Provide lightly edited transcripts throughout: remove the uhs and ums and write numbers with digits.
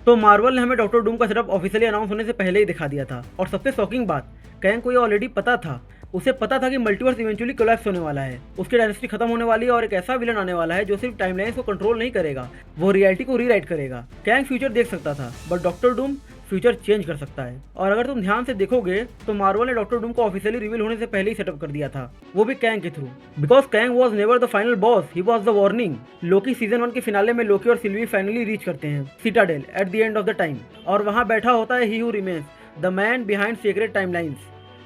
तो मार्वल ने हमें डॉक्टर डूम का सेटअप ऑफिशियली अनाउंस होने से पहले ही दिखा दिया था। और सबसे शॉकिंग बात, कैंग को ये ऑलरेडी पता था। उसे पता था कि मल्टीवर्स इवेंचुअली कोलैप्स होने वाला है, उसकी डायनेस्टी खत्म होने वाली है और एक ऐसा विलन आने वाला है जो सिर्फ टाइमलाइंस को कंट्रोल नहीं करेगा, वो रियलिटी को रीराइट करेगा। कैंग फ्यूचर देख सकता था, but doctor Doom future change कर सकता है। और अगर तुम ध्यान से देखोगे तो मार्वल ने डॉक्टर डूम को ऑफिशियली रिवील होने से पहले ही सेटअप कर दिया था, वो भी कैंग के through. Because Kang was never the final boss, he was the warning. Loki season 1 के फिनाले में लोकी और सिल्वी फाइनली रीच करते हैं citadel at the end of the time, और वहां बैठा होता है he who remains, the man behind secret timelines.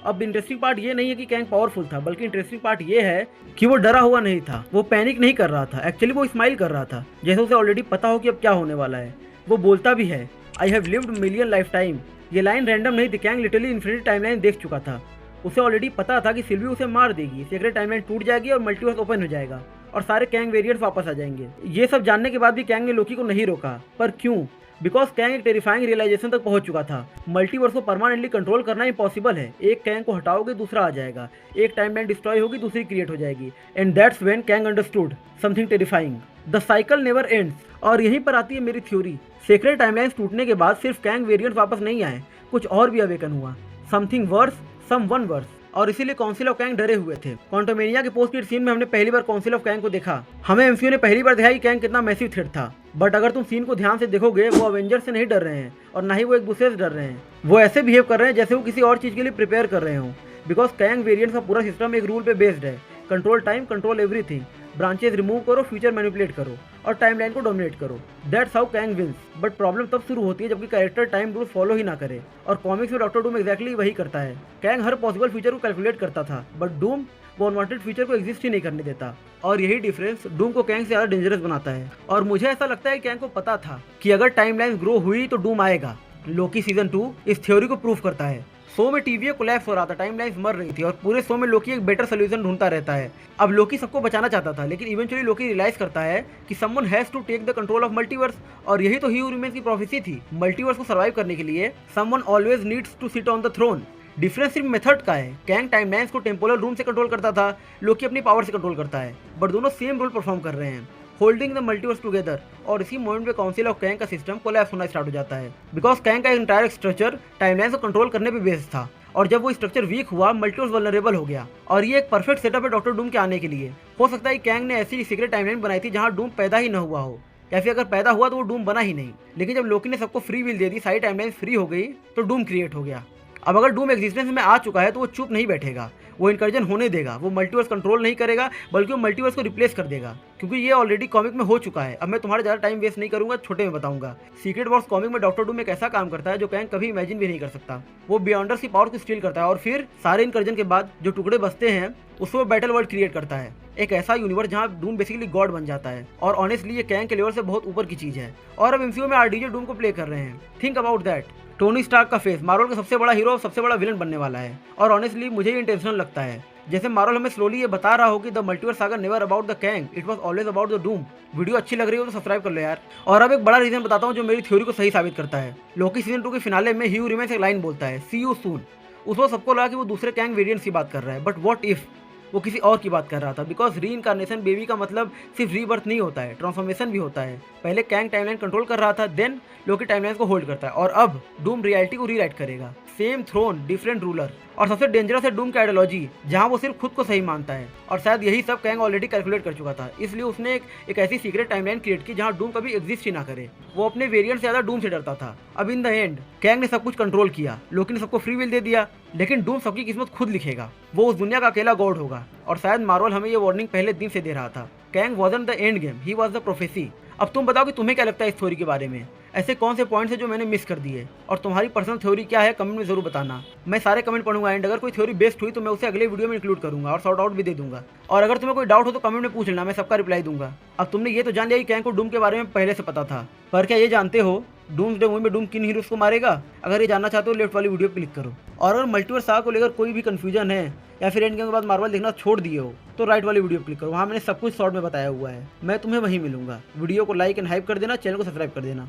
अब इंटरेस्टिंग पार्ट ये नहीं है कि कैंग पावरफुल था, बल्कि इंटरेस्टिंग पार्ट ये है कि वो डरा हुआ नहीं था, वो पैनिक नहीं कर रहा था। एक्चुअली वो स्माइल कर रहा था, जैसे उसे ऑलरेडी पता हो कि अब क्या होने वाला है। वो बोलता भी है, I have lived million life time. ये लाइन रैंडम नहीं थी, कैंग लिटरली इन्फिनिटी टाइमलाइन देख चुका था। उसे ऑलरेडी पता था कि सिल्वी उसे मार देगी, सीक्रेट टाइमलाइन टूट जाएगी और मल्टीवर्स ओपन हो जाएगा और सारे कैंग वेरिएंट्स वापस आ जाएंगे। ये सब जानने के बाद भी कैंग ने लोकी को नहीं रोका। पर क्यों? बिकॉज कैंग एक टेरिफाइंग रियलाइजेशन तक पहुंच चुका था, मल्टीवर्स को परमानेंटली कंट्रोल करना इम्पॉसिबल है। एक कैंग को हटाओगे दूसरा आ जाएगा, एक टाइमलाइन डिस्ट्रॉय होगी दूसरी क्रिएट हो जाएगी। And that's when Kang understood something terrifying, the cycle never ends. और यहीं पर आती है मेरी थ्योरी। सीक्रेट टाइमलाइंस टूटने के बाद सिर्फ कैंग वेरिएंट्स वापस नहीं आए, कुछ और भी अवेकन हुआ, समथिंग वर्स, समवन वर्स। और इसीलिए काउंसिल ऑफ कैंग डरे हुए थे। क्वांटमेनिया के पोस्ट क्रेडिट सीन में हमने पहली बार काउंसिल ऑफ कैंग को देखा। हमें एमसीयू ने पहली बार दिखाया कि कैंग कितना मैसिव थ्रेट था। बट अगर तुम सीन को ध्यान से देखोगे, वो अवेंजर्स से नहीं डर रहे हैं और ना ही वो एक दूसरे से डर रहे हैं। वो ऐसे बिहेव कर रहे हैं जैसे वो किसी और चीज के लिए प्रिपेयर कर रहे हो। बिकॉज कैंग वेरिएंट्स का पूरा सिस्टम एक रूल पे बेस्ड है, control time, control everything. Branches remove करो, फ्यूचर मैनिपुलेट करो और टाइमलाइन को डोमिनेट करो। That's how Kang wins. But problem तब शुरू होती है जबकि कैरेक्टर टाइम रूल फॉलो ही ना करे। और कॉमिक्स में डॉक्टर डूम एक्जैक्टली वही करता है। कैंग हर पॉसिबल फ्यूचर को कैलकुलेट करता था, बट डूम वो अनवांटेड फ्यूचर को एग्जिस्ट ही नहीं करने देता। और यही डिफरेंस डूम को कैंग से ज़्यादा डेंजरस बनाता है। और मुझे ऐसा लगता है कि कैंग को पता था कि अगर टाइमलाइन ग्रो हुई तो डूम आएगा। लोकी सीजन 2 इस थ्योरी को प्रूव करता है। शो में टीवीए कोलैप्स हो रहा था, टाइमलाइंस मर रही थी और पूरे शो में लोकी एक बेटर सोल्यूशन ढूंढता रहता है। अब लोकी सबको बचाना चाहता था, लेकिन इवेंचुअली लोकी रियलाइज करता है कि someone has to take the control of multiverse. और यही तो ही हू रिमेन्स की प्रोफेसी थी। मल्टीवर्स को सर्वाइव करने के लिए someone always needs to sit on the throne. Difference सिर्फ मेथड का है। कैंग टाइमलाइंस को टेम्पोरल रूम से कंट्रोल करता था, लोकी अपनी पावर से कंट्रोल करता है, बट दोनों सेम रोल परफॉर्म कर रहे हैं, होल्डिंग द मल्टीवर्स टुगेदर। और इसी मोमेंट पे काउंसिल ऑफ कैंग का सिस्टम कोलैप्स होना स्टार्ट हो जाता है। बिकॉज कैंग का एंटायर स्ट्रक्चर टाइमलाइंस को कंट्रोल करने पे बेस्ड था, और जब वो स्ट्रक्चर वीक हुआ, मल्टीवर्स वल्नरेबल हो गया। और ये एक परफेक्ट सेटअप है डॉक्टर डूम के आने के लिए। हो सकता है कैंग ने ऐसी सीक्रेट टाइमलाइन बनाई थी जहां डूम पैदा ही न हुआ हो, या फिर अगर पैदा हुआ तो वो डूम बना ही नहीं। लेकिन जब लोकी ने सबको फ्री विल दे दी, सारी टाइमलाइन फ्री हो गई, तो डूम क्रिएट हो गया। अब अगर डूम एग्जिस्टेंस में आ चुका है तो वो चुप नहीं बैठेगा, वो इनकर्जन होने देगा। वो मल्टीवर्स कंट्रोल नहीं करेगा, बल्कि वो मल्टीवर्स को रिप्लेस कर देगा, क्योंकि ये ऑलरेडी कॉमिक में हो चुका है। अब मैं तुम्हारा ज़्यादा टाइम वेस्ट नहीं करूंगा, छोटे में बताऊंगा। सीक्रेट वॉर्स कॉमिक में डॉक्टर डूम एक ऐसा काम करता है जो कैंग कभी इमेजिन भी नहीं कर सकता। वो बियॉन्डर्स की पावर को स्टील करता है और फिर सारे इनकर्जन के बाद जो टुकड़े बचते हैं उसमें वो बैटल वर्ल्ड क्रिएट करता है, एक ऐसा यूनिवर्स जहां डूम बेसिकली गॉड बन जाता है। और ऑनेस्टली ये कैंग के लेवल से बहुत ऊपर की चीज़ है। और अब एमसीयू में आरडीजे डूम को प्ले कर रहे हैं। Think about that. Tony Stark का फेस मार्वल का सबसे बड़ा हीरो, सबसे बड़ा विलन बनने वाला है। और ऑनेस्टली मुझे ये इंटेंशनल लगता है, जैसे मार्वल हमें स्लोली ये बता रहा हो कि the multiverse saga never about the Kang, it was always about the doom. Video अच्छी लग रही हो तो सब्सक्राइब कर लो यार। और अब एक बड़ा रीजन बताता हूँ जो मेरी थ्योरी को सही साबित करता है। लोकी सीजन 2 के फिनाले में ही हू रिमेन्स एक लाइन बोलता है, सी यू सून। उस वक्त सबको लगा कि वो दूसरे कैंग वेरिएंट्स की बात कर रहा है, बट व्हाट इफ वो किसी और की बात कर रहा था। बिकॉज री इनकारनेशन बेबी का मतलब सिर्फ रीबर्थ नहीं होता है, ट्रांसफॉर्मेशन भी होता है। पहले कैंग टाइमलाइन कंट्रोल कर रहा था, देन लोकी टाइमलाइन को होल्ड करता है, और अब डूम रियलिटी को रीराइट करेगा। Same throne, different ruler. और सबसे डेंजरस है डूम की आइडियोलॉजी, जहां वो सिर्फ खुद को सही मानता है। और शायद यही सब कैंग ऑलरेडी कैलकुलेट कर चुका था, इसलिए उसने एक ऐसी सीक्रेट टाइमलाइन क्रिएट की जहां डूम कभी एग्जिस्ट ही ना करे। वो अपने वेरिएंट से ज्यादा डूम से डरता था। अब इन द एंड कैंग ने सब कुछ कंट्रोल किया, लोकी ने सबको फ्री विल दे दिया, लेकिन डूम सबकी किस्मत खुद लिखेगा। वो उस दुनिया का अकेला गॉड होगा। और शायद मार्वल हमें ये वार्निंग पहले दिन से दे रहा था। Kang wasn't the end game, he was the prophecy. अब तुम बताओ कि तुम्हें क्या लगता है इस थ्योरी के बारे में। ऐसे कौन से पॉइंट्स हैं जो मैंने मिस कर दिए, और तुम्हारी पर्सनल थ्योरी क्या है कमेंट में जरूर बताना। मैं सारे कमेंट पढ़ूंगा, एंड अगर कोई थ्योरी बेस्ट हुई तो मैं उसे अगले वीडियो में इंक्लूड करूंगा और सॉर्ट आउट भी दे दूंगा। और अगर तुम्हें कोई डाउट हो तो कमेंट में पूछ लेना, मैं सबका रिप्लाई दूंगा। अब तुमने ये तो जान लिया कि कैंग को डूम के बारे में पहले से पता था, पर क्या ये जानते हो डूम्सडे मूवी में डूम किन हीरोज को मारेगा? अगर ये जानना चाहते हो लेफ्ट वाली वीडियो क्लिक करो। और अगर मल्टीवर्स सागा को लेकर कोई भी कंफ्यूजन है, या फिर एंड गेम के बाद मार्वल देखना छोड़ दिए हो, तो राइट वाली वीडियो क्लिक करो, वहाँ मैंने सब कुछ शॉर्ट में बताया हुआ है। मैं तुम्हें वहीं मिलूंगा। वीडियो को लाइक एंड हाइप कर देना, चैनल को सब्सक्राइब कर देना।